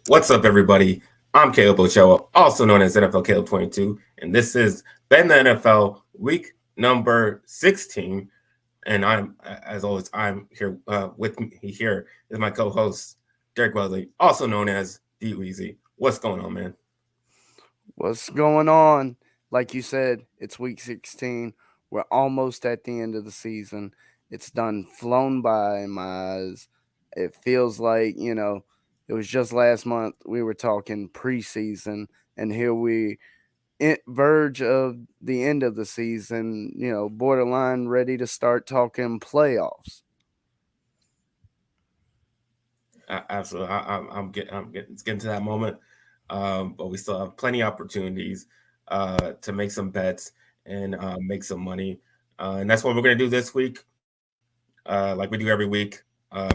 What's up, everybody? I'm Caleb Ochoa, also known as NFL Caleb 22, and this is Ben the NFL week number 16. And as always, I'm here with me here is my co-host Derek Wesley, also known as DWeezy. What's going on, man? What's going on? Like you said, it's week 16. We're almost at the end of the season. It's done flown by in my eyes. It feels like, it was just last month we were talking preseason, and here we verge of the end of the season, borderline ready to start talking playoffs. Absolutely, it's getting to that moment, but we still have plenty of opportunities to make some bets and make some money, and that's what we're going to do this week. Like we do every week,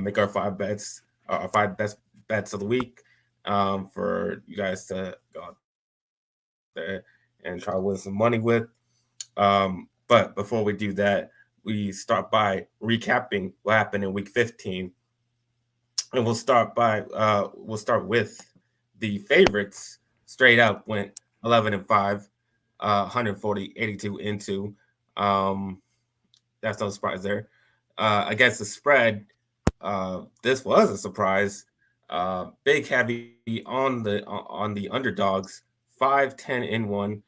make our five bets, our five best bets of the week, for you guys to go out there and try to win some money with. But before we do that, we start by recapping what happened in week 15, and we'll start with the favorites. Straight up went 11-5, 140 82 into. Um, that's no surprise there. Against the spread, this was a surprise. Big heavy on the underdogs, 5-10-1.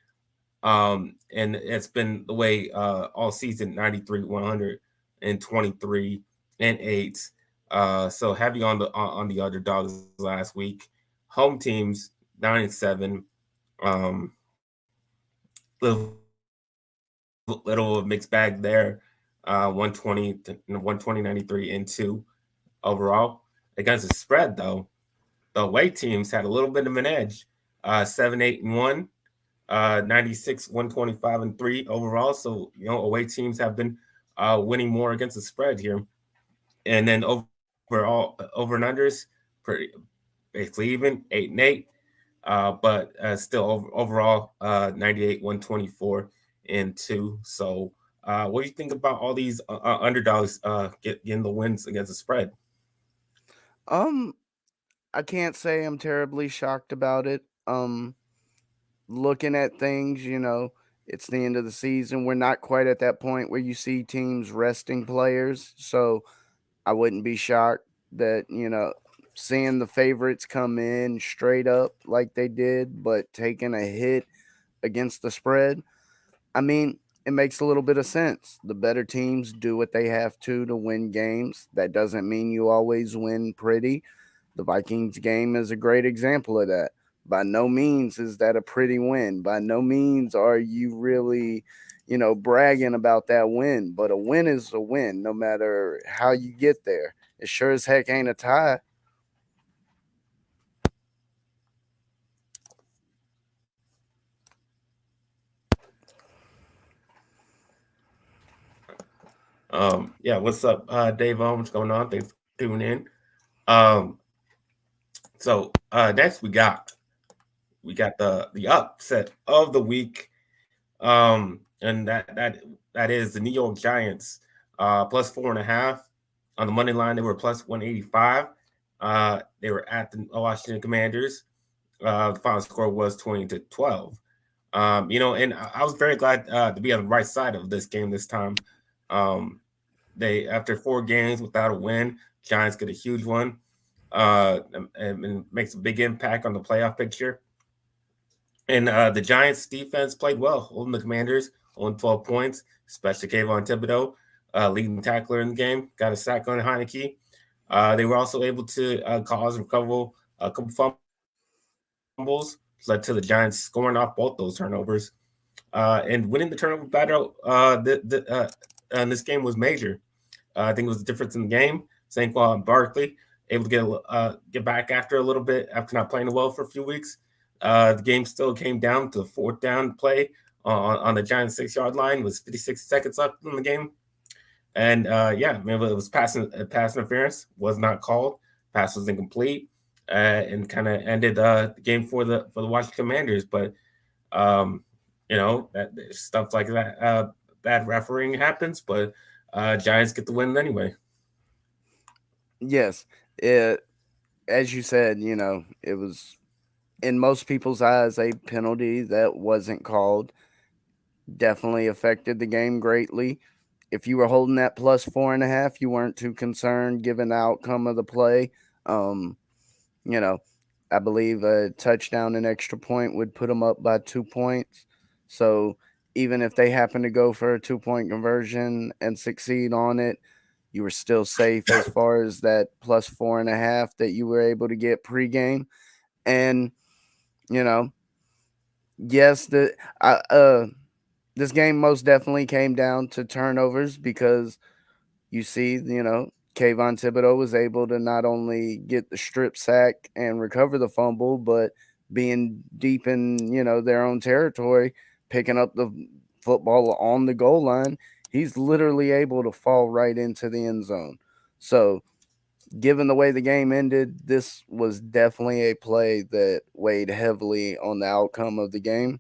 And it's been the way all season, 93, 123-8. So heavy on the underdogs last week. Home teams 9-7. Um, little mixed bag there. 120 to 120-93 into overall. Against the spread though, the away teams had a little bit of an edge. 7-8-1, 96, 125-3 overall. So away teams have been winning more against the spread here. And then overall over and unders, pretty basically even 8-8. But still overall 98, 124 and 2. So what do you think about all these underdogs getting the wins against the spread? Um, I can't say I'm terribly shocked about it. Looking at things, it's the end of the season. We're not quite at that point where you see teams resting players. So I wouldn't be shocked that, seeing the favorites come in straight up like they did, but taking a hit against the spread. I mean, it makes a little bit of sense. The better teams do what they have to win games. That doesn't mean you always win pretty. The Vikings game is a great example of that. By no means is that a pretty win. By no means are you really, bragging about that win. But a win is a win, no matter how you get there. It sure as heck ain't a tie. Yeah, what's up, Dave? What's going on? Thanks for tuning in. Um, so next we got the upset of the week, and that is the New York Giants, plus 4.5 on the money line. They were plus 185. They were at the Washington Commanders. The final score was 20-12. And I was very glad to be on the right side of this game this time. Um, they after 4 games without a win, Giants get a huge one, and makes a big impact on the playoff picture. And the Giants defense played well, holding the Commanders on 12 points, especially Kayvon Thibodeau, leading tackler in the game, got a sack on Heineke. They were also able to cause and recover a couple fumbles, led to the Giants scoring off both those turnovers, and winning the turnover battle. And this game was major. I think it was the difference in the game. Saquon Barkley able to get back after a little bit after not playing well for a few weeks. The game still came down to the fourth down play on the Giants 6 yard line. It was 56 seconds left in the game, and yeah, I mean, it was pass interference was not called. Pass was incomplete, and kind of ended the game for the Washington Commanders. But um, that stuff like that, bad refereeing happens, but Giants get the win anyway. Yes. as you said, it was in most people's eyes a penalty that wasn't called. Definitely affected the game greatly. If you were holding that plus 4.5, you weren't too concerned given the outcome of the play. Um, you know, I believe a touchdown and extra point would put them up by 2 points. So even if they happen to go for a 2 point conversion and succeed on it, you were still safe as far as that plus 4.5 that you were able to get pregame. And, you know, yes, I, uh, this game most definitely came down to turnovers because you see, Kayvon Thibodeau was able to not only get the strip sack and recover the fumble, but being deep in, their own territory, picking up the football on the goal line, he's literally able to fall right into the end zone. So, given the way the game ended, this was definitely a play that weighed heavily on the outcome of the game.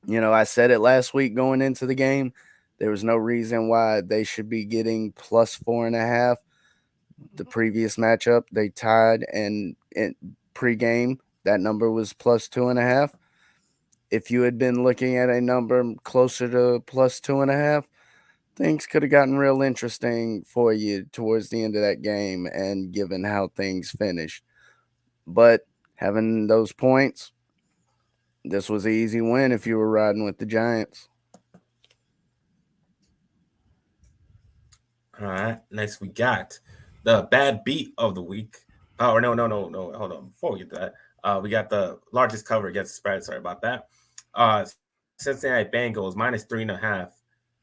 I said it last week going into the game. There was no reason why they should be getting plus 4.5. The previous matchup, they tied, and pregame, that number was plus 2.5. If you had been looking at a number closer to plus 2.5, things could have gotten real interesting for you towards the end of that game and given how things finished. But having those points, this was an easy win if you were riding with the Giants. All right. Next, we got the bad beat of the week. Oh, or no, no, no, no. Hold on. Before we get to that, we got the largest cover against the spread. Sorry about that. Cincinnati Bengals -3.5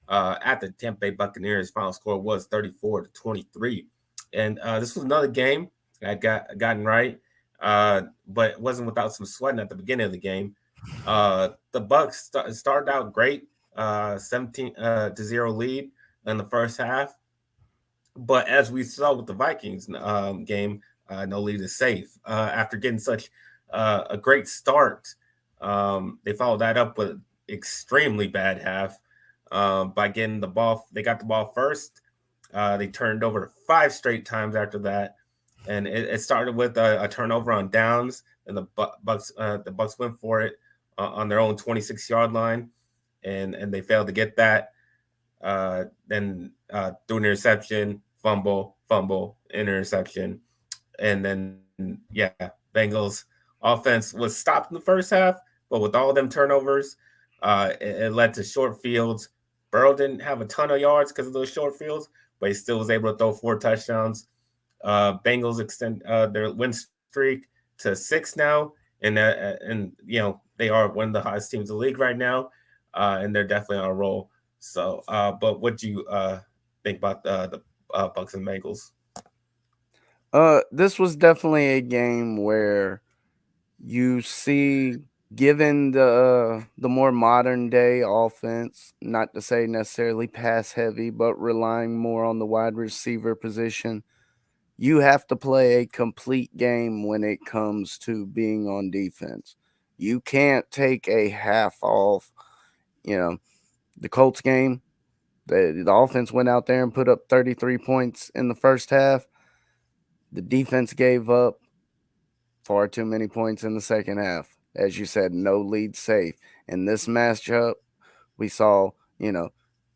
at the Tampa Bay Buccaneers. Final score was 34-23, and this was another game I gotten right, but it wasn't without some sweating at the beginning of the game. The Bucks started out great, 17-0 lead in the first half, but as we saw with the Vikings game, no lead is safe. After getting such a great start, they followed that up with extremely bad half by getting the ball. They got the ball first. They turned over 5 straight times after that, and it started with a turnover on downs, and the Bucks went for it on their own 26-yard line, and they failed to get that. Then threw an interception, fumble, interception, and then yeah, Bengals offense was stopped in the first half, but with all them turnovers, it led to short fields. Burrow didn't have a ton of yards because of those short fields, but he still was able to throw 4 touchdowns. Bengals extend their win streak to 6 now, and they are one of the hottest teams in the league right now, and they're definitely on a roll. So, but what do you think about the Bucks and Bengals? This was definitely a game where you see, given the more modern day offense, not to say necessarily pass heavy, but relying more on the wide receiver position, you have to play a complete game when it comes to being on defense. You can't take a half off. You know, the Colts game, the offense went out there and put up 33 points in the first half. The defense gave up far too many points in the second half. As you said, no lead safe. In this matchup, we saw,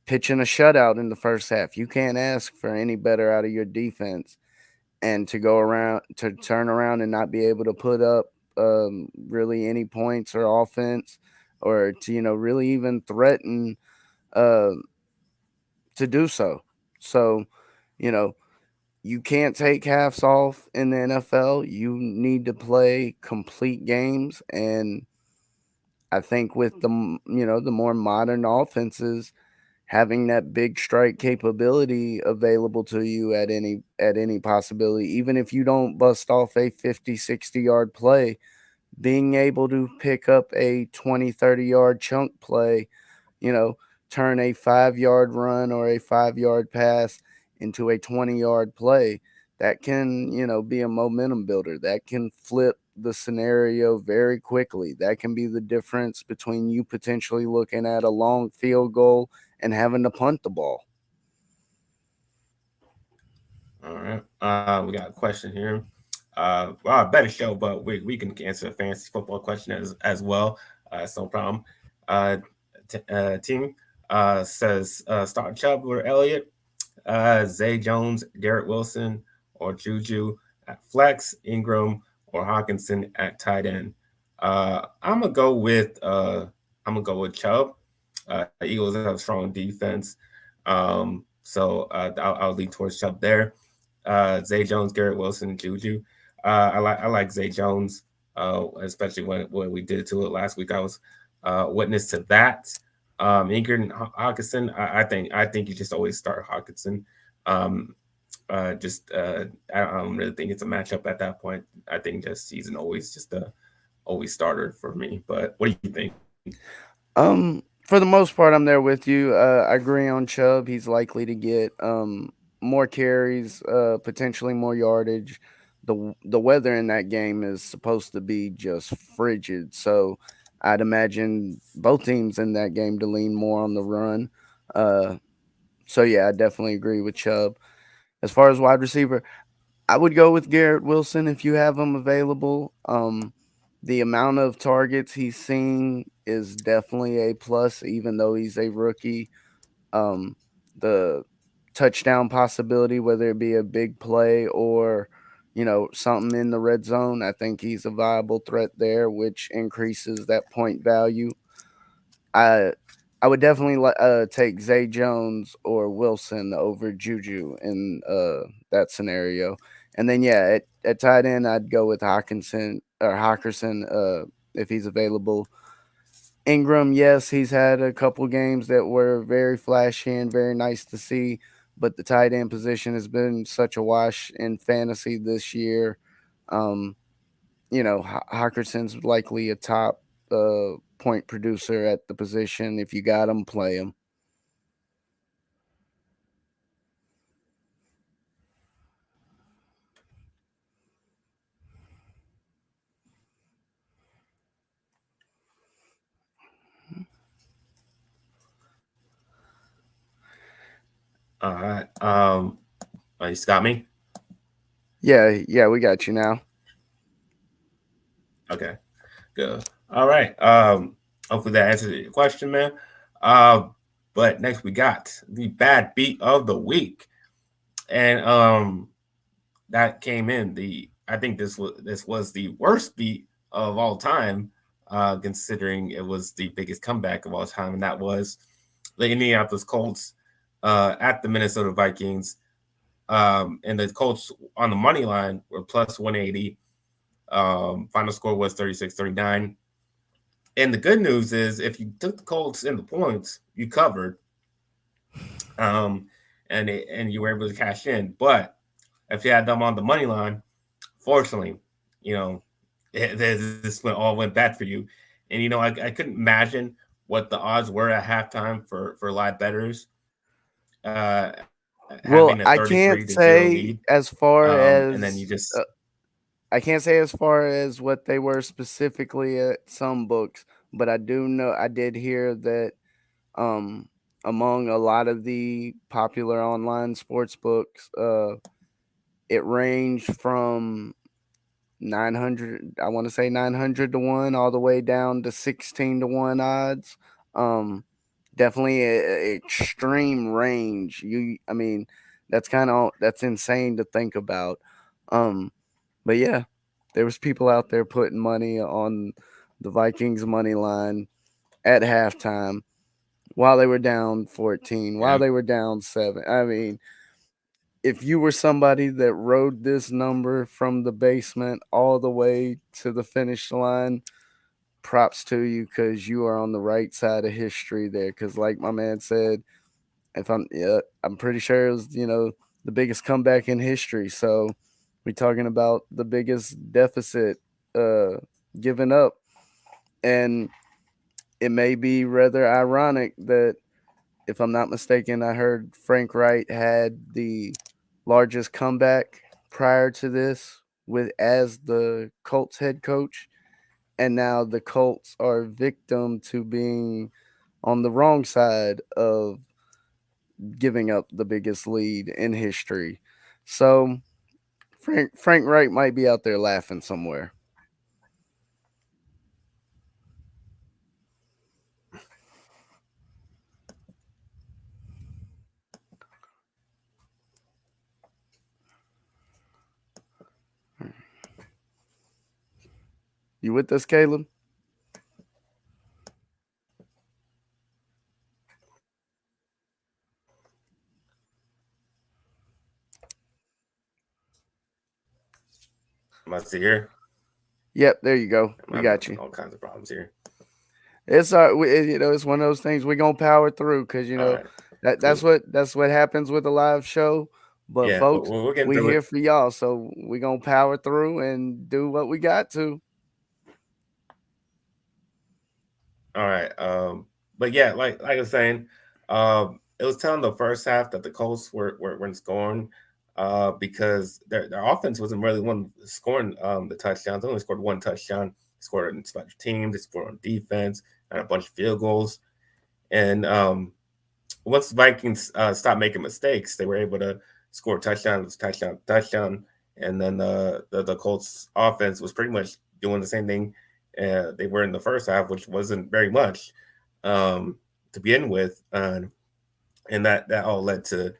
pitching a shutout in the first half. You can't ask for any better out of your defense. And to go around, to turn around and not be able to put up really any points or offense, or to, really even threaten uh, to do so. So, you know, you can't take halves off in the NFL. You need to play complete games, and I think with the more modern offenses, having that big strike capability available to you at any possibility, even if you don't bust off a 50-60 yard play, being able to pick up a 20-30 yard chunk play, you know, turn a 5 yard run or a 5 yard pass into a 20 yard play, that can, be a momentum builder. That can flip the scenario very quickly. That can be the difference between you potentially looking at a long field goal and having to punt the ball. All right, we got a question here. better show, but we can answer a fantasy football question as well. It's no problem. Uh, team says start Chubb or Elliott, Zay Jones, Garrett Wilson, or Juju at flex, Ingram or Hawkinson at tight end. I'm gonna go with Chubb. Eagles have a strong defense, so I'll lean towards Chubb there. Zay Jones, Garrett Wilson, Juju. I like Zay Jones, especially when we did it to it last week. I was witness to that. Ingrid Hawkinson, I think you just always start Hawkinson. Um, I don't really think it's a matchup at that point. I think just he's an always just a always starter for me. But what do you think? For the most part, I'm there with you. I agree on Chubb. He's likely to get more carries, potentially more yardage. The weather in that game is supposed to be just frigid, so I'd imagine both teams in that game to lean more on the run. Uh, so yeah, I definitely agree with Chubb. As far as wide receiver, I would go with Garrett Wilson if you have him available. The amount of targets he's seeing is definitely a plus, even though he's a rookie. Um, the touchdown possibility, whether it be a big play or something in the red zone, I think he's a viable threat there, which increases that point value. I I would definitely take Zay Jones or Wilson over Juju in that scenario. And then yeah, at tight end, I'd go with Hawkinson if he's available. Ingram, yes, he's had a couple games that were very flashy and very nice to see, but the tight end position has been such a wash in fantasy this year. Um, Hawkinson's likely a top point producer at the position. If you got him, play him. All right. You got me. Yeah, yeah, we got you now. Okay. Good. All right. Hopefully that answers your question, man. Uh, but next we got the bad beat of the week, and that came in the. I think this was the worst beat of all time, considering it was the biggest comeback of all time, and that was the Indianapolis Colts at the Minnesota Vikings. And the Colts on the money line were plus 180. Final score was 36-39. And the good news is, if you took the Colts in the points, you covered, um, and you were able to cash in. But if you had them on the money line, fortunately, you know, this went bad for you. And I couldn't imagine what the odds were at halftime for live bettors, having a Well, 33-0 lead, and then you just I can't say as far as what they were specifically at some books, but I do know I did hear that um among a lot of the popular online sports books, it ranged from 900, I want to say 900 to 1 all the way down to 16 to 1 odds. um Definitely a extreme range. I mean, that's insane to think about. um but yeah, there was people out there putting money on the Vikings money line at halftime while they were down 14, while yeah. they were down 7. I mean, if you were somebody that rode this number from the basement all the way to the finish line, props to you, because you are on the right side of history there. Because, like my man said, if I'm pretty sure it was the biggest comeback in history. So we're talking about the biggest deficit uh, given up, and it may be rather ironic that, if I'm not mistaken, I heard Frank Wright had the largest comeback prior to this with as the Colts head coach, and now the Colts are victim to being on the wrong side of giving up the biggest lead in history. So Frank Wright might be out there laughing somewhere. You with us, Caleb? Am I still here? Yep, there you go. I'm We having got you. all kinds of problems here. It's it's one of those things we're gonna power through because All right, that's cool. what happens with a live show. But Yeah, folks, we're getting we through here it. for y'all, so we gonna power through and do what we got to. All right. But yeah, like I was saying, it was telling the first half that the Colts weren't scoring, because their offense wasn't really one scoring the touchdowns. They only scored one touchdown. They scored on special teams. They scored on defense and a bunch of field goals. And once the Vikings stopped making mistakes, they were able to score touchdown, and then the Colts offense was pretty much doing the same thing they were in the first half, which wasn't very much um, to begin with, and that all led to,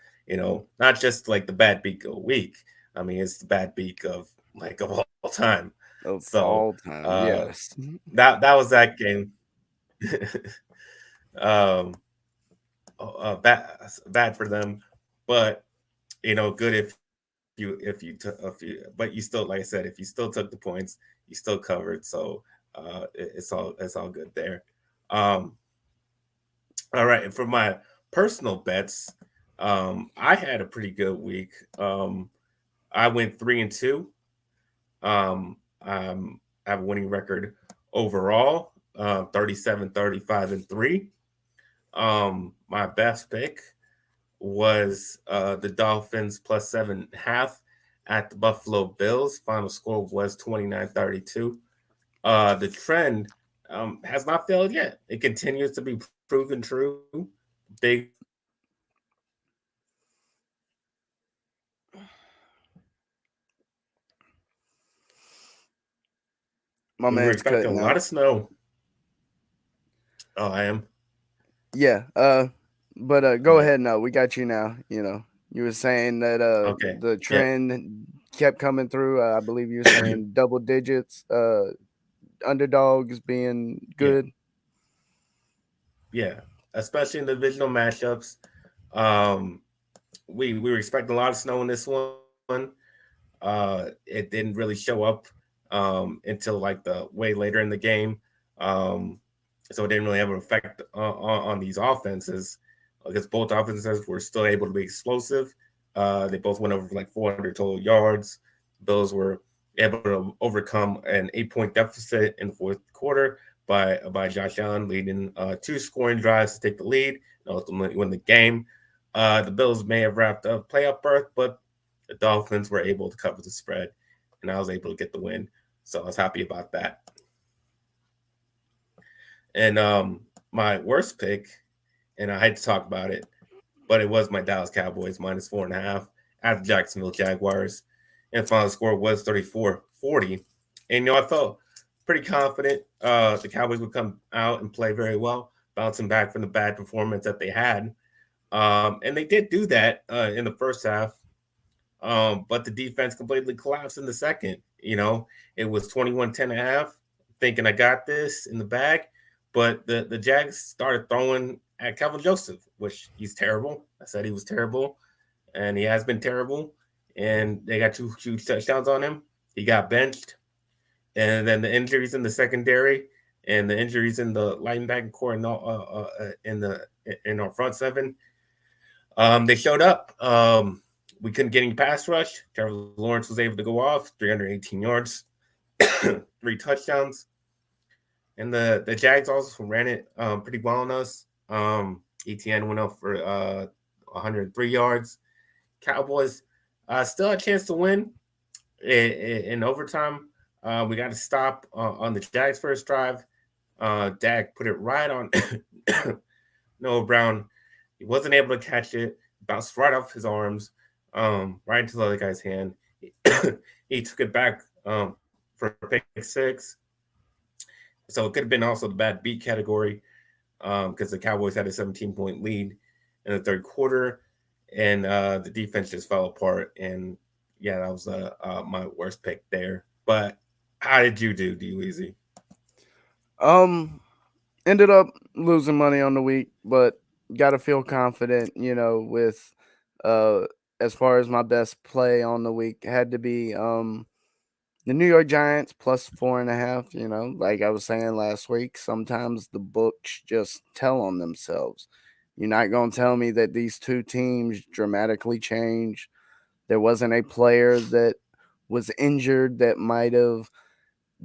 not just like the bad beat of a week. I mean, it's the bad beat of all time. Of So all time, uh, yes. that was that game. um, bad for them, but good if you but you still, like I said, if you still took the points, you still covered. So it's all good there. Um, all right, and for my personal bets, I had a pretty good week. I went 3-2. I have a winning record overall, 37, 35, and 3. My best pick was the Dolphins plus 7.5 at the Buffalo Bills. Final score was 29-32. The trend has not failed yet. It continues to be proven true. Big wins are coming. My We were man's expecting a cutting lot out. of snow. Oh, I am. Yeah. But All go right. ahead. No, we got you now. You were saying that Okay. the Yeah. trend kept coming through. I believe you were saying double digits. Underdogs being Yeah. good. Yeah. Especially in the divisional matchups. Um, we were expecting a lot of snow in this one. It didn't really show up until like the way later in the game. Um, so it didn't really have an effect on these offenses, because both offenses were still able to be explosive. They both went over like 400 total yards. Bills were able to overcome an 8-point deficit in the fourth quarter by Josh Allen leading two scoring drives to take the lead and ultimately win the game. The Bills may have wrapped up playoff berth, but the Dolphins were able to cover the spread, and I was able to get the win. So I was happy about that. And my worst pick, and I had to talk about it, but it was my Dallas Cowboys minus 4.5 at the Jacksonville Jaguars. And the final score was 34-40. And I felt pretty confident the Cowboys would come out and play very well, bouncing back from the bad performance that they had. And they did do that in the first half. But the defense completely collapsed in the second. It was 21-10 and a half, thinking I got this in the bag. But the Jags started throwing at Calvin Joseph, which he's terrible. I said he was terrible, and he has been terrible. And they got two huge touchdowns on him. He got benched. And then the injuries in the secondary and the injuries in the linebacking core and in our front seven, they showed up. We couldn't get any pass rush. Trevor Lawrence was able to go off 318 yards, three touchdowns, and the Jags also ran it pretty well on us. ETN went up for 103 yards. Cowboys still had a chance to win in overtime. We got to stop on the Jags' first drive. Dak put it right on Noah Brown. He wasn't able to catch it. Bounced right off his arms, right into the other guy's hand. he took it back for pick six. So it could have been also the bad beat category because the Cowboys had a 17-point lead in the third quarter, and the defense just fell apart. And yeah, that was my worst pick there. But how did you do, DWeezy? Um, Ended up losing money on the week, but got to feel confident, with uh as far as my best play on the week had to be the New York Giants plus 4.5. Like I was saying last week, sometimes the books just tell on themselves. You're not gonna tell me that these two teams dramatically changed. There wasn't a player that was injured that might have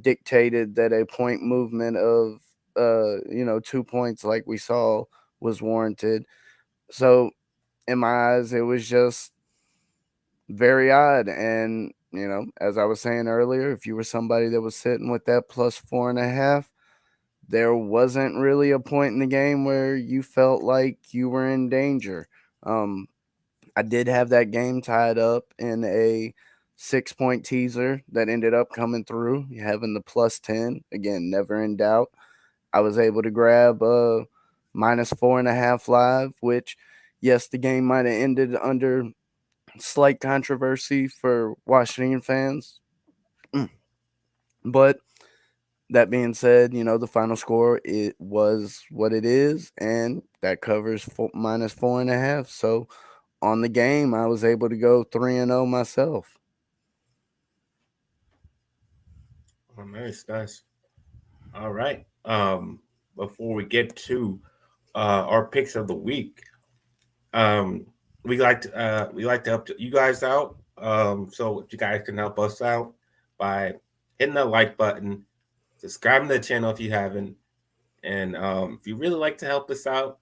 dictated that a point movement of 2 points like we saw was warranted. So in my eyes, it was just very odd. And as I was saying earlier, if you were somebody that was sitting with that plus 4.5, there wasn't really a point in the game where you felt like you were in danger. Um, I did have that game tied up in a 6 point teaser that ended up coming through, having the plus 10. Again, never in doubt. I was able to grab minus 4.5 live, which, yes, the game might have ended under slight controversy for Washington fans. But that being said, the final score, it was what it is, and that covers minus 4.5. So on the game, I was able to go 3-0 myself. Oh, nice, nice. All right. Before we get to our picks of the week, um, we like to help you guys out. So if you guys can help us out by hitting the like button, subscribing to the channel if you haven't, and if you really like to help us out,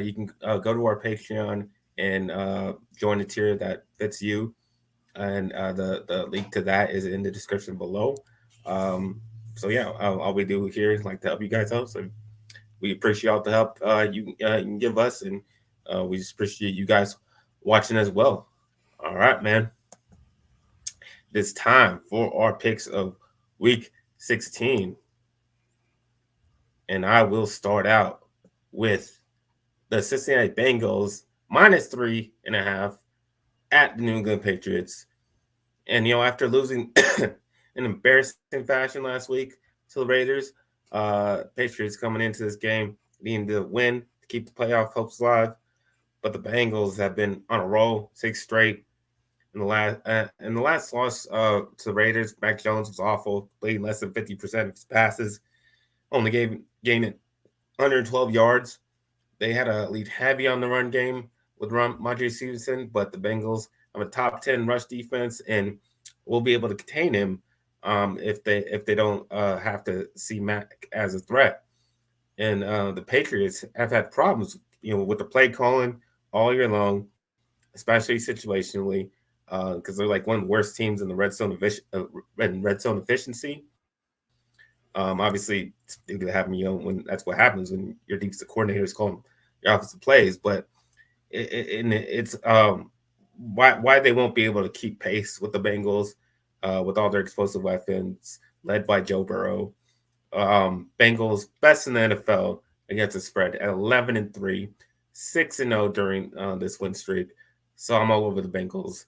you can go to our Patreon and join the tier that fits you. And the link to that is in the description below. Um, so yeah, all we do here is like to help you guys out. So we appreciate all the help you can give us, and we just appreciate you guys watching as well. All right, man. It's time for our picks of week 16, and I will start out with the Cincinnati Bengals -3.5 at the New England Patriots. And after losing in embarrassing fashion last week to the Raiders, Patriots coming into this game needing to win to keep the playoff hopes alive. But the Bengals have been on a roll, 6 straight. In the last loss to the Raiders, Mac Jones was awful, playing less than 50% of his passes, only gaining 112 yards. They had a lead heavy on the run game with Ramondre Stevenson, but the Bengals have a top 10 rush defense and will be able to contain him if they don't have to see Mac as a threat. And the Patriots have had problems, with the play calling all year long, especially situationally, because they're like one of the worst teams in the red zone efficiency. Obviously, it could happen, when that's what happens when your defensive coordinator is calling your offensive plays. But it's why they won't be able to keep pace with the Bengals with all their explosive weapons led by Joe Burrow. Bengals best in the NFL against the spread at 11-3, 6-0 during this win streak. So I'm all over the Bengals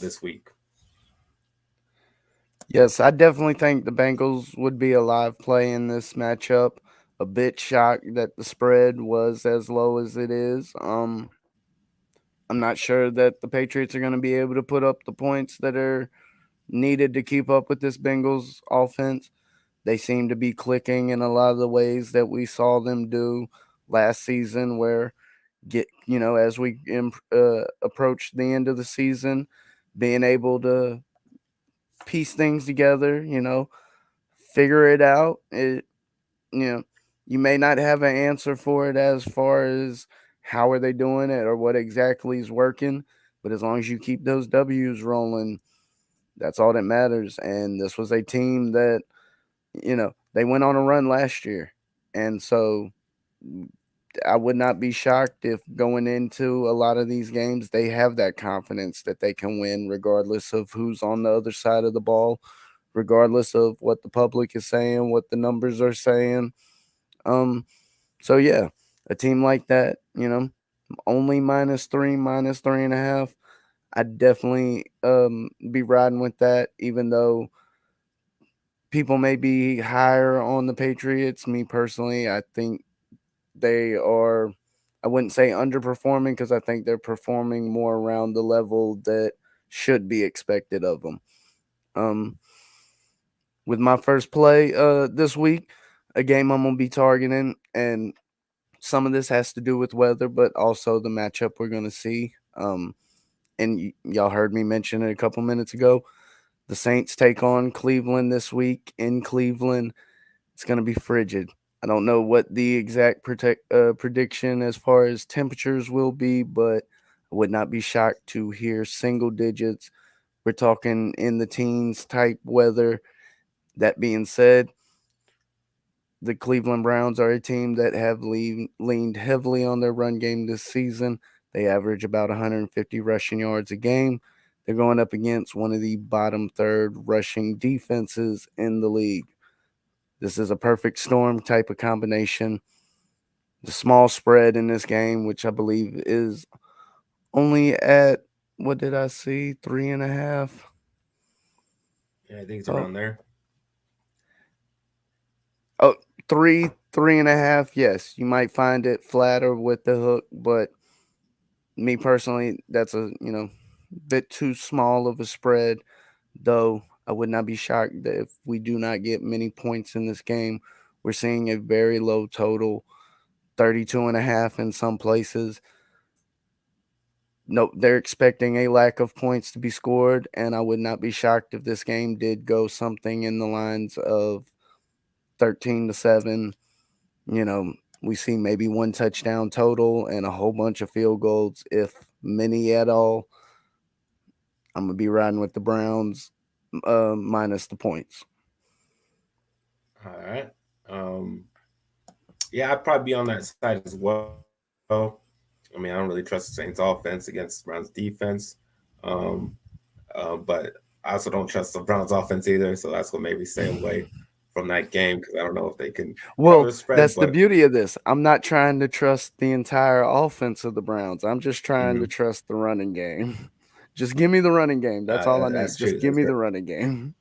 this week. Yes, I definitely think the Bengals would be a live play in this matchup. A bit shocked that the spread was as low as it is. I'm not sure that the Patriots are going to be able to put up the points that are needed to keep up with this Bengals offense. They seem to be clicking in a lot of the ways that we saw them do last season, where as we approach the end of the season, being able to piece things together, figure it out. You know, you may not have an answer for it as far as how are they doing it or what exactly is working, but as long as you keep those W's rolling, that's all that matters. And this was a team that, they went on a run last year. And so I would not be shocked if going into a lot of these games they have that confidence that they can win regardless of who's on the other side of the ball, regardless of what the public is saying, what the numbers are saying. Um so yeah, a team like that, only minus three and a half, I'd definitely be riding with that, even though people may be higher on the Patriots. Me personally, I think they are, I wouldn't say underperforming because I think they're performing more around the level that should be expected of them. Um, with my first play this week, a game I'm gonna be targeting, and some of this has to do with weather, but also the matchup we're gonna see. And y'all heard me mention it a couple minutes ago. The Saints take on Cleveland this week in Cleveland. It's going to be frigid. I don't know what the exact prediction as far as temperatures will be, but I would not be shocked to hear single digits. We're talking in the teens type weather. That being said, the Cleveland Browns are a team that have leaned heavily on their run game this season. They average about 150 rushing yards a game. They're going up against one of the bottom third rushing defenses in the league. This is a perfect storm type of combination. The small spread in this game, which I believe is only at, what did I see? 3.5. Yeah, I think it's Oh, around there. oh, three and a half. Yes, you might find it flatter with the hook, but me personally, that's a bit too small of a spread. Though I would not be shocked that if we do not get many points in this game. We're seeing a very low total, 32 and a half in some places. No, they're expecting a lack of points to be scored, and I would not be shocked if this game did go something in the lines of 13-7. You know, we see maybe one touchdown total and a whole bunch of field goals, if many at all. I'm gonna be riding with the Browns minus the points. All right. Um, yeah, I'd probably be on that side as well. I mean, I don't really trust the Saints offense against Browns defense. Um, but I also don't trust the Browns offense either. So that's what made me stay away from that game because I don't know if they can cover the Well, spread. that's But the beauty of this. I'm not trying to trust the entire offense of the Browns. I'm just trying mhm, to trust the running game. Just give me the running game. That's all I that's need. true. Just That's give right. me the running game.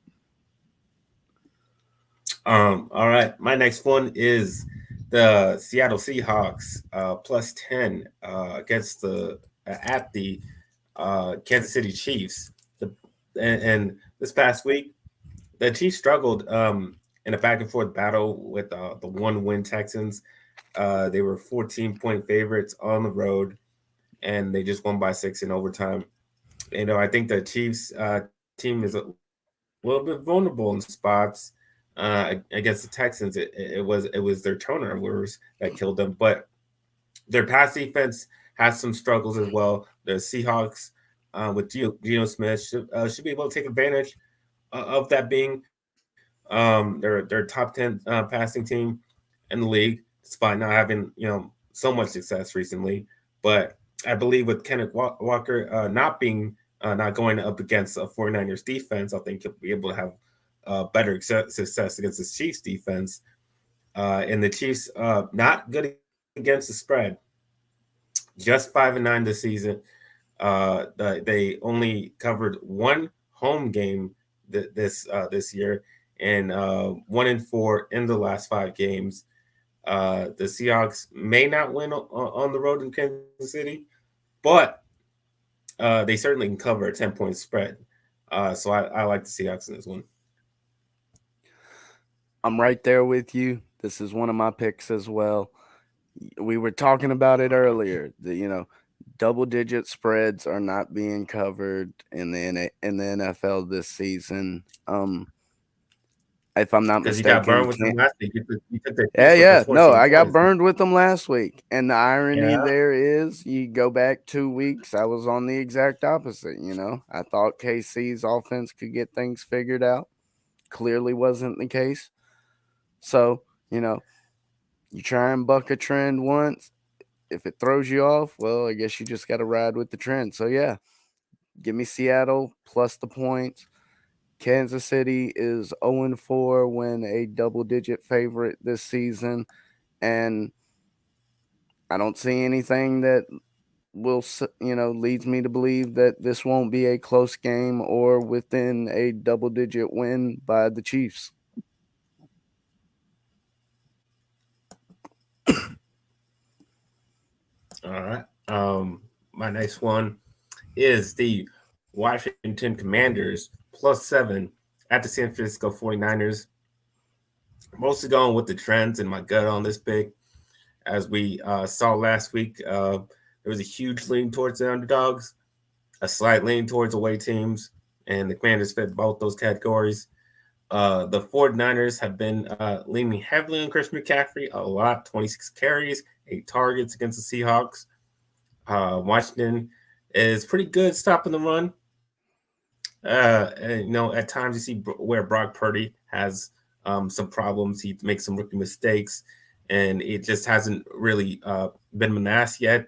All right. My next one is the Seattle Seahawks plus 10 against the at the Kansas City Chiefs. And this past week, the Chiefs struggled in a back and forth battle with the one win Texans. They were 14-point favorites on the road, and they just won by 6 in overtime. I think the Chiefs team is a little bit vulnerable in spots. Against the Texans, it was their turnovers that killed them, but their pass defense has some struggles as well. The Seahawks with Geno Smith should be able to take advantage of that being their top 10 passing team in the league, despite not having so much success recently. But I believe with Kenneth Walker not going up against a 49ers defense, I think he'll be able to have better success against the Chiefs defense. And the Chiefs not good against the spread, just 5-9 this season. They only covered one home game this year, and 1-4 in the last 5 games. The Seahawks may not win on the road in Kansas City, but they certainly can cover a 10-point spread. So I like the Seahawks in this one. I'm right there with you. This is one of my picks as well. We were talking about it earlier. Double digit spreads are not being covered in the NFL this season. If I'm not Because you got mistaken, burned with them last week. You took the yeah, Chiefs with the yeah. No, 14 I got points. burned with them last week. And the irony Yeah. there is, you go back 2 weeks, I was on the exact opposite. I thought KC's offense could get things figured out. Clearly wasn't the case. So, you try and buck a trend once, if it throws you off, well, I guess you just got to ride with the trend. So yeah, give me Seattle plus the points. Kansas City is 0-4 when a double-digit favorite this season, and I don't see anything that leads me to believe that this won't be a close game or within a double-digit win by the Chiefs. All right. My next one is the Washington Commanders +7 at the San Francisco 49ers. Mostly going with the trends in my gut on this pick. As we saw last week, there was a huge lean towards the underdogs, a slight lean towards away teams, and the Commanders fit both those categories. The 49ers have been leaning heavily on Christian McCaffrey a lot, 26 carries, 8 targets against the Seahawks. Washington is pretty good stopping the run. And, at times you see where Brock Purdy has some problems. He makes some rookie mistakes, and it just hasn't really been menaced yet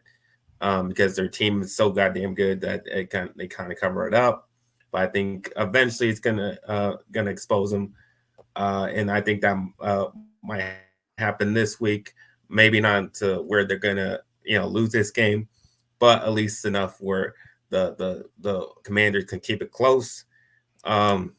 because their team is so goddamn good that they kind of cover it up. But I think eventually it's gonna expose them, and I think that might happen this week. Maybe not to where they're gonna lose this game, but at least enough where the Commanders can keep it close. Um,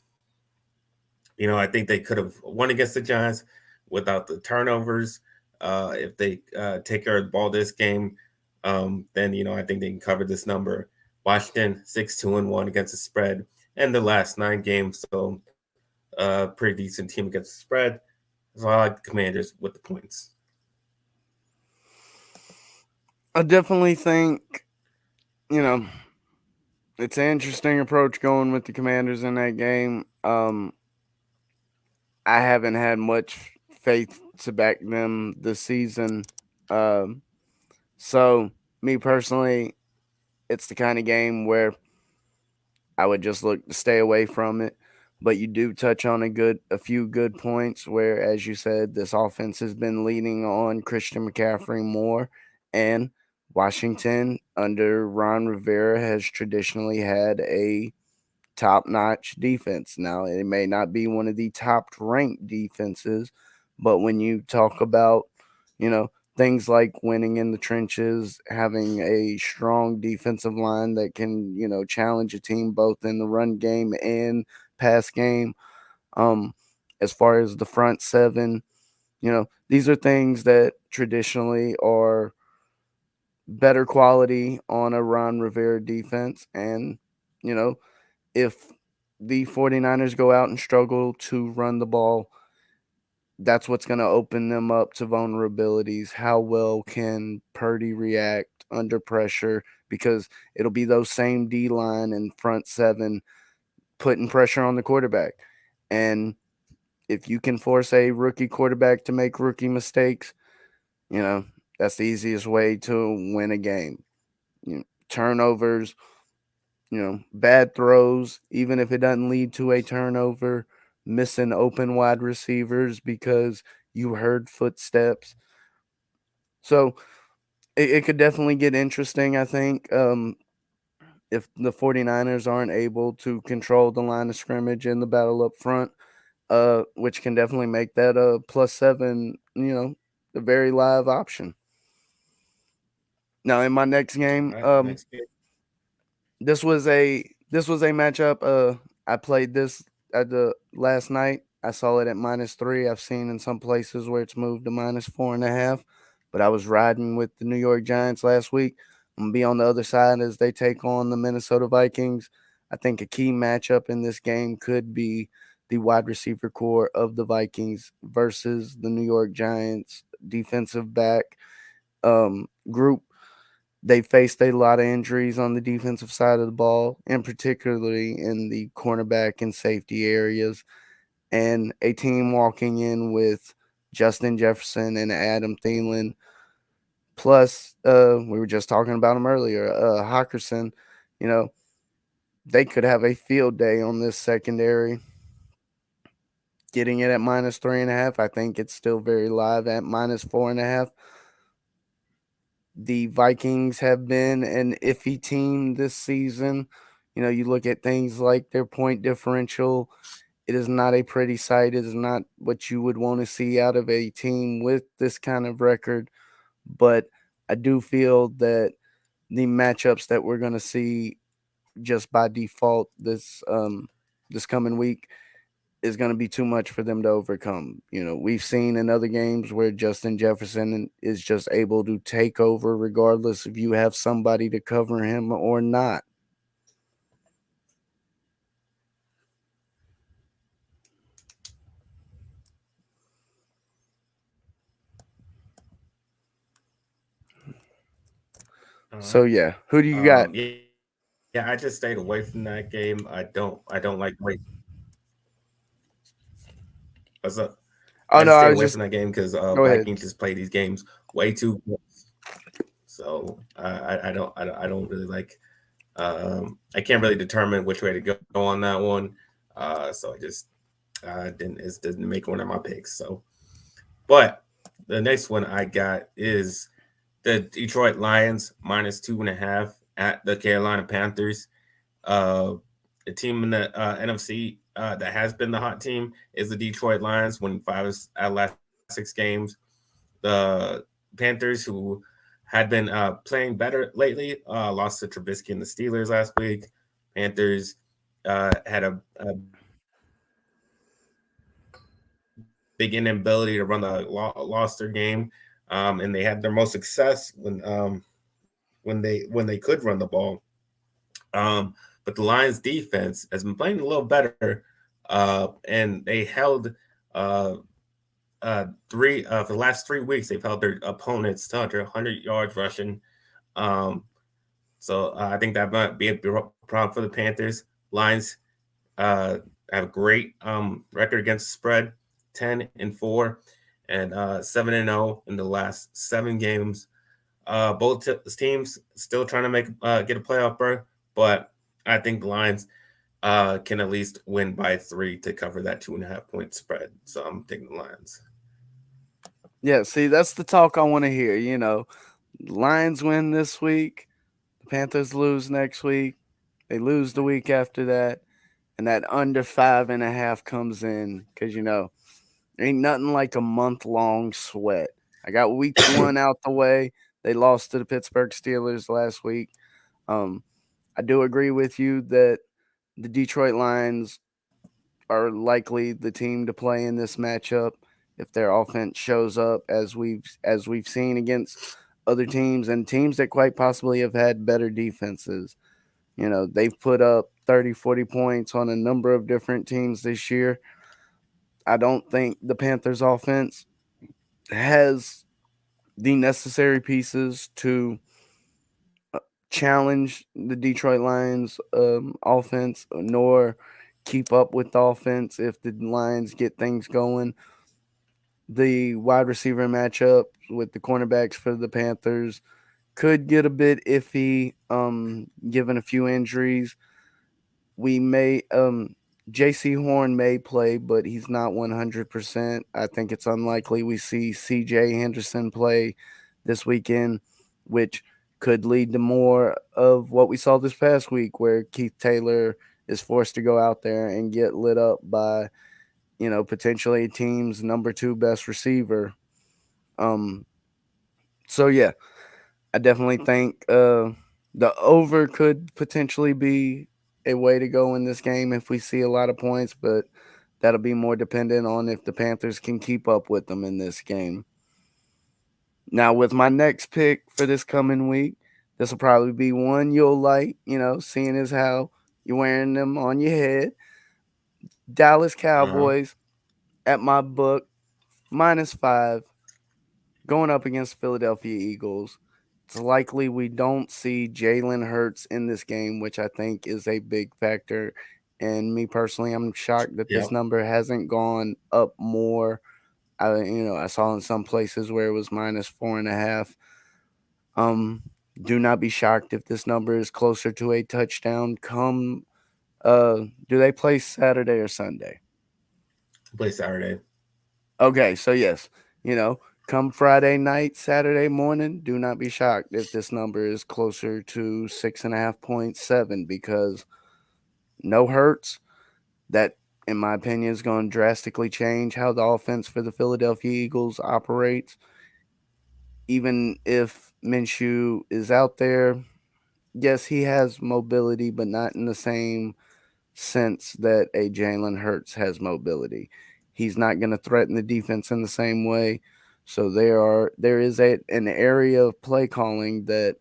I think they could have won against the Giants without the turnovers. If they take care of the ball this game, then I think they can cover this number. Washington 6-2-1 against the spread in the last 9 games, so pretty decent team against the spread. So I like the Commanders with the points. I definitely think, you know, it's an interesting approach going with the Commanders in that game. I haven't had much faith to back them this season. Um, so, me personally, it's the kind of game where I would just look to stay away from it. But you do touch on a few good points where, as you said, this offense has been leaning on Christian McCaffrey more, and Washington under Ron Rivera has traditionally had a top notch defense. Now, it may not be one of the top ranked defenses, but when you talk about, you know, things like winning in the trenches, having a strong defensive line that can, challenge a team both in the run game and pass game. Um, as far as the front seven, these are things that traditionally are better quality on a Ron Rivera defense. And, you know, if the 49ers go out and struggle to run the ball, that's what's going to open them up to vulnerabilities. How well can Purdy react under pressure? Because it'll be those same D line and front seven putting pressure on the quarterback. And if you can force a rookie quarterback to make rookie mistakes, you know, that's the easiest way to win a game. Turnovers, bad throws, even if it doesn't lead to a turnover, missing open wide receivers because you heard footsteps. So it could definitely get interesting, I think, if the 49ers aren't able to control the line of scrimmage and the battle up front, which can definitely make that a +7, a very live option. Now, in my next All game, right, next pick. this was a matchup. I played this at the last night. I saw it at -3. I've seen in some places where it's moved to -4.5. But I was riding with the New York Giants last week. I'm gonna be on the other side as they take on the Minnesota Vikings. I think a key matchup in this game could be the wide receiver core of the Vikings versus the New York Giants defensive back group. They faced a lot of injuries on the defensive side of the ball, and particularly in the cornerback and safety areas. And a team walking in with Justin Jefferson and Adam Thielen, plus we were just talking about him earlier, Hawkinson. You know, they could have a field day on this secondary. Getting it at -3.5, I think it's still very live at -4.5. The Vikings have been an iffy team this season. You look at things like their point differential. It is not a pretty sight. It is not what you would want to see out of a team with this kind of record. But I do feel that the matchups that we're going to see just by default this coming week is going to be too much for them to overcome. We've seen in other games where Justin Jefferson is just able to take over regardless if you have somebody to cover him or not. All So right. yeah, who do you got? Yeah, I just stayed away from that game. I don't like the way. What's up? I Oh just no, stayed I was away just from that game because go ahead. Vikings just play these games way too close. So I don't really like. I can't really determine which way to go on that one. So I just didn't make one of my picks. So, but the next one I got is the Detroit Lions -2.5 at the Carolina Panthers. Uh, the team in the NFC that has been the hot team is the Detroit Lions, winning five out of last 6 games. The Panthers, who had been playing better lately, lost to Trubisky and the Steelers last week. Panthers had a big inability to run lost their game, and they had their most success when they could run the ball. But the Lions defense has been playing a little better, and they held uh, for the last 3 weeks they've held their opponents to under 100 yards rushing. Um, so I think that might be a problem for the Panthers. Lions uh, have a great record against the spread, 10-4, and 7-0 in the last 7 games. Both teams still trying to get a playoff berth, but I think the Lions can at least win by 3 to cover that 2.5 point spread. So I'm taking the Lions. Yeah, see, that's the talk I want to hear. Lions win this week, the Panthers lose next week, they lose the week after that, and that under 5.5 comes in because ain't nothing like a month long sweat. I got week one out the way. They lost to the Pittsburgh Steelers last week. Um, I do agree with you that the Detroit Lions are likely the team to play in this matchup if their offense shows up as we've seen against other teams and teams that quite possibly have had better defenses. They've put up 30, 40 points on a number of different teams this year. I don't think the Panthers offense has the necessary pieces to challenge the Detroit Lions offense, nor keep up with the offense if the Lions get things going. The wide receiver matchup with the cornerbacks for the Panthers could get a bit iffy, given a few injuries. We may JC Horn may play, but he's not 100%. I think it's unlikely we see CJ Henderson play this weekend, which could lead to more of what we saw this past week where Keith Taylor is forced to go out there and get lit up by, potentially a team's number 2 best receiver. Um so yeah, I definitely think the over could potentially be a way to go in this game if we see a lot of points, but that'll be more dependent on if the Panthers can keep up with them in this game. Now, with my next pick for this coming week, this will probably be one you'll like, seeing as how you're wearing them on your head. Dallas Uh-huh. Cowboys at my book, -5, going up against Philadelphia Eagles. It's likely we don't see Jalen Hurts in this game, which I think is a big factor. And me personally, I'm shocked that this Yep. number hasn't gone up more. I saw in some places where it was -4.5. Um, do not be shocked if this number is closer to a touchdown. Do they play Saturday or Sunday? Play Saturday. Okay, so yes, you know, Come Friday night, Saturday morning, do not be shocked if this number is closer to 6.5.7 because no hurts. That, in my opinion, is going to drastically change how the offense for the Philadelphia Eagles operates. Even if Minshew is out there, yes, he has mobility, but not in the same sense that a Jalen Hurts has mobility. He's not going to threaten the defense in the same way. So there is an area of play calling that,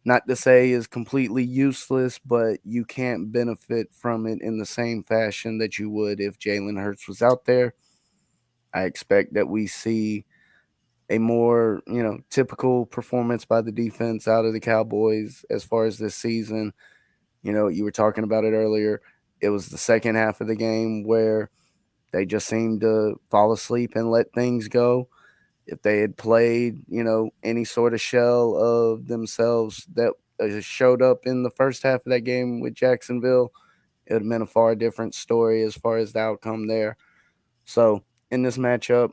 not to say is completely useless, but you can't benefit from it in the same fashion that you would if Jalen Hurts was out there. I expect that we see a more, typical performance by the defense out of the Cowboys as far as this season. You were talking about it earlier. It was the second half of the game where they just seemed to fall asleep and let things go. If they had played, any sort of shell of themselves that showed up in the first half of that game with Jacksonville, it would have been a far different story as far as the outcome there. So in this matchup,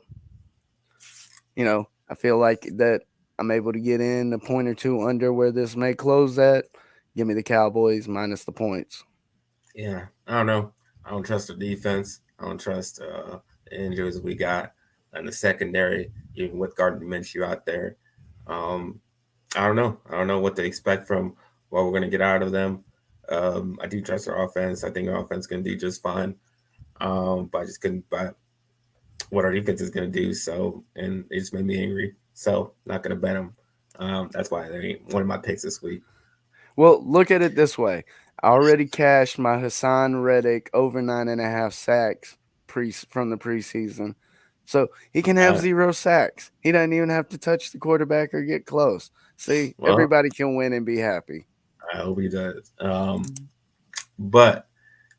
I feel like that I'm able to get in a point or two under where this may close at. Give me the Cowboys minus the points. Yeah, I don't know. I don't trust the defense. I don't trust the injuries we got in the secondary, even with Gardner Minshew out there. Um, I don't know. I don't know what to expect from what we're going to get out of them. I do trust our offense. I think our offense can do just fine. But I just couldn't buy what our defense is going to do. So, and it just made me angry. So, not going to bet them. That's why they ain't one of my picks this week. Well, look at it this way. I already cashed my Hassan Reddick over 9.5 sacks from the preseason. So he can have Uh, 0 sacks. He doesn't even have to touch the quarterback or get close. See, well, everybody can win and be happy. I hope he does. But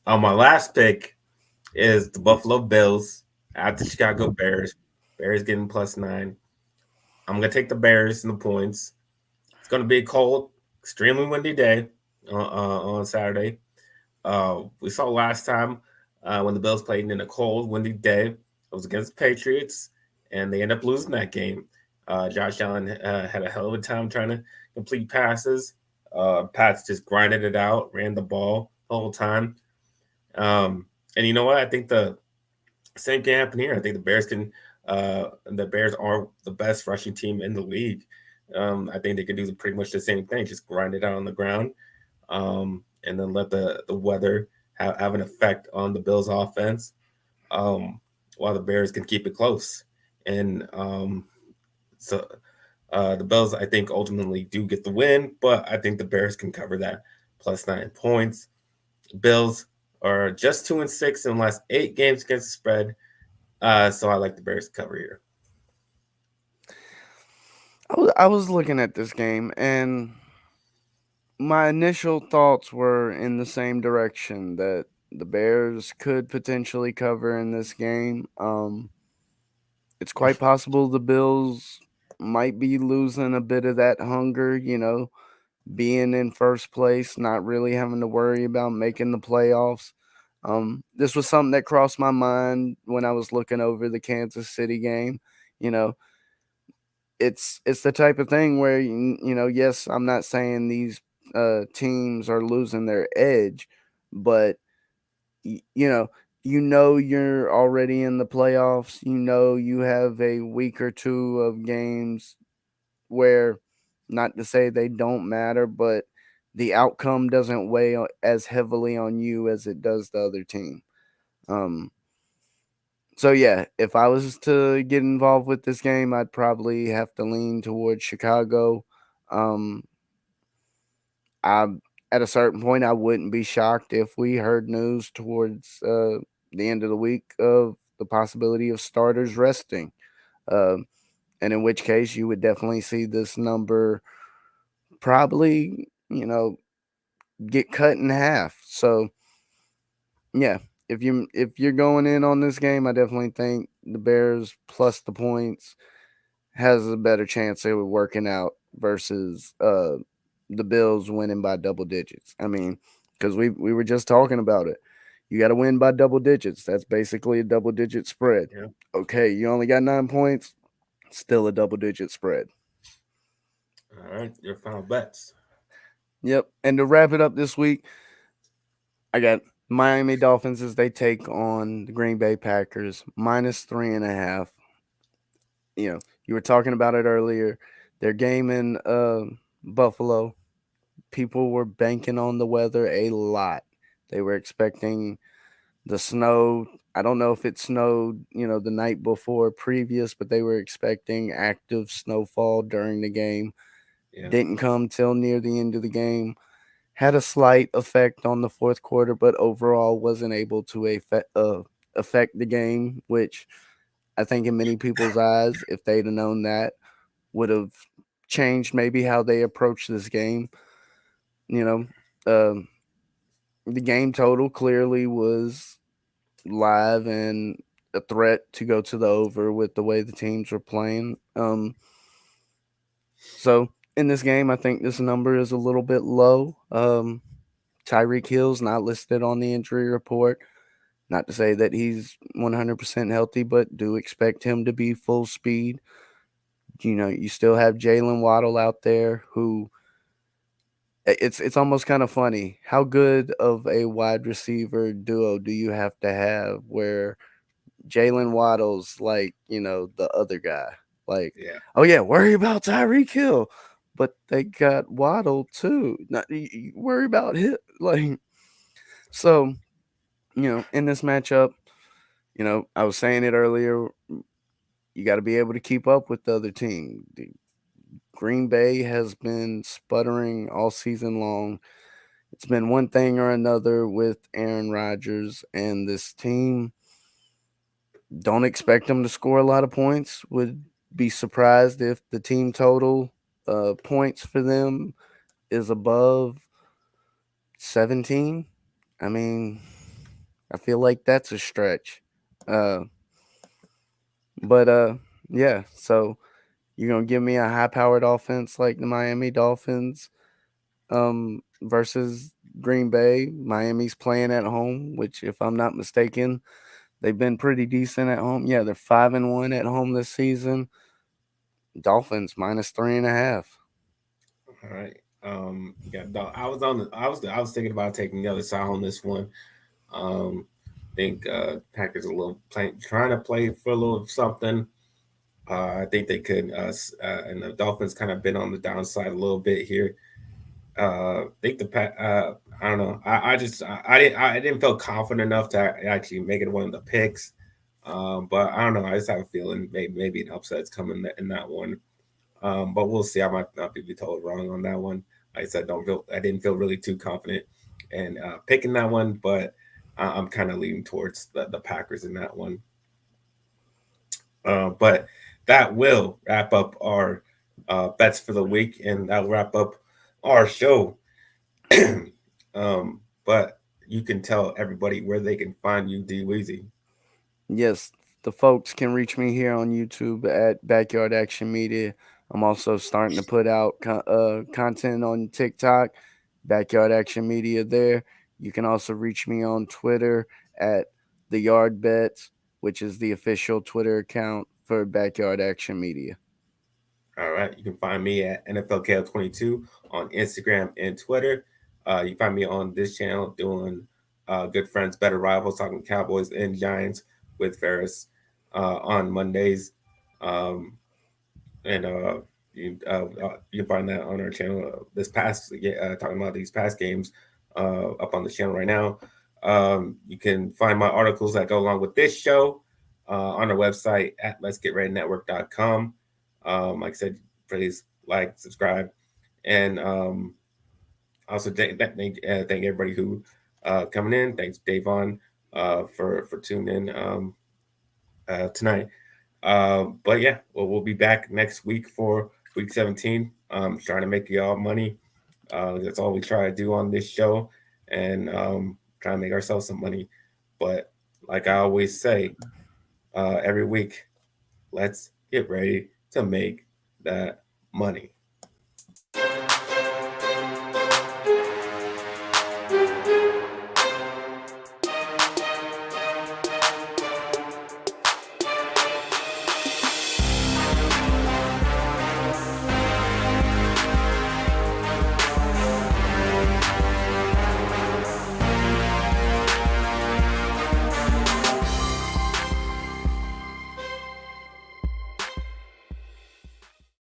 my last pick is the Buffalo Bills at the Chicago Bears. Bears getting +9. I'm gonna take the Bears and the points. It's gonna be a cold, extremely windy day on Saturday. We saw last time when the Bills played in a cold, windy day. It was against the Patriots, and they ended up losing that game. Josh Allen had a hell of a time trying to complete passes. Pats just grinded it out, ran the ball the whole time. And you know what? I think the same can happen here. I think the Bears can. The Bears are the best rushing team in the league. I think they can do pretty much the same thing, just grind it out on the ground, and then let the weather have an effect on the Bills' offense, um, while the Bears can keep it close. And so the Bills, I think, ultimately do get the win, but I think the Bears can cover that +9 points. Bills are just 2-6 in the last 8 games against the spread. So I like the Bears to cover here. I was looking at this game, and my initial thoughts were in the same direction that the Bears could potentially cover in this game. It's quite possible the Bills might be losing a bit of that hunger, being in first place, not really having to worry about making the playoffs. This was something that crossed my mind when I was looking over the Kansas City game. You know, it's the type of thing where yes, I'm not saying these teams are losing their edge, but y- you know, you're already in the playoffs. You have a week or two of games where, not to say they don't matter, but the outcome doesn't weigh as heavily on you as it does the other team. Um, so yeah, if I was to get involved with this game, I'd probably have to lean towards Chicago. Um, I At a certain point, I wouldn't be shocked if we heard news towards the end of the week of the possibility of starters resting. Um, and in which case, you would definitely see this number probably, get cut in half. So yeah, if you're going in on this game, I definitely think the Bears plus the points has a better chance of working out versus the Bills winning by double digits. I mean, because we were just talking about it. You got to win by double digits. That's basically a double digit spread. Yeah. Okay, you only got 9 points. Still a double-digit spread. All right, your final bets. Yep. And to wrap it up this week, I got Miami Dolphins as they take on the Green Bay Packers minus 3.5. You were talking about it earlier. Their game in Buffalo, people were banking on the weather a lot. They were expecting the snow. I don't know if it snowed, the night before previous, but they were expecting active snowfall during the game. Yeah, Didn't come till near the end of the game. Had a slight effect on the fourth quarter, but overall wasn't able to affect the game, which I think in many people's eyes, if they'd have known that, would have changed maybe how they approach this game. You know, um, the game total clearly was live and a threat to go to the over with the way the teams were playing. So in this game, I think this number is a little bit low. Tyreek Hill's not listed on the injury report. Not to say that he's 100% healthy, but do expect him to be full speed. You still have Jalen Waddle out there who it's almost kind of funny. How good of a wide receiver duo do you have to have where Jalen Waddle's like, the other guy? Like, yeah, oh yeah, worry about Tyreek Hill. But they got Waddle too. Not you worry about him. Like, so, in this matchup, I was saying it earlier, you got to be able to keep up with the other team. Green Bay has been sputtering all season long. It's been one thing or another with Aaron Rodgers and this team. Don't expect them to score a lot of points. Would be surprised if the team total points for them is above 17. I mean, I feel like that's a stretch. Uh, but yeah, so you're gonna give me a high powered offense like the Miami Dolphins versus Green Bay. Miami's playing at home, which if I'm not mistaken, they've been pretty decent at home. Yeah, they're 5-1 at home this season. Dolphins minus 3.5. all right. Yeah, I was on the, I was thinking about taking the other side on this one. Think Packers a little trying to play for a little something. I think they could, and the Dolphins kind of been on the downside a little bit here. I think I don't know. I didn't feel confident enough to actually make it one of the picks. But I don't know. I just have a feeling maybe an upset's coming in that one. But we'll see. I might not be totally wrong on that one. Like I said, I didn't feel really too confident in picking that one, but I'm kind of leaning towards the Packers in that one. But that will wrap up our bets for the week, and that'll wrap up our show. But you can tell everybody where they can find you, DWeezy. Yes, the folks can reach me here on YouTube at Backyard Action Media. I'm also starting to put out content on TikTok, Backyard Action Media there. You can also reach me on Twitter at The Yard Bets, which is the official Twitter account for Backyard Action Media. All right. You can find me at NFLKL22 on Instagram and Twitter. You find me on this channel doing Good Friends, Better Rivals, talking Cowboys and Giants with Ferris on Mondays. Um, and you can find that on our channel. Talking about these past games up on the channel right now. You can find my articles that go along with this show on our website at let'sgetreadynetwork.com. Like I said, please like, subscribe, and also thank everybody who coming in. Thanks, Davon, for tuning in tonight. But yeah, we'll be back next week for week 17. Trying to make y'all money. That's all we try to do on this show, and try to make ourselves some money. But like I always say, every week, let's get ready to make that money.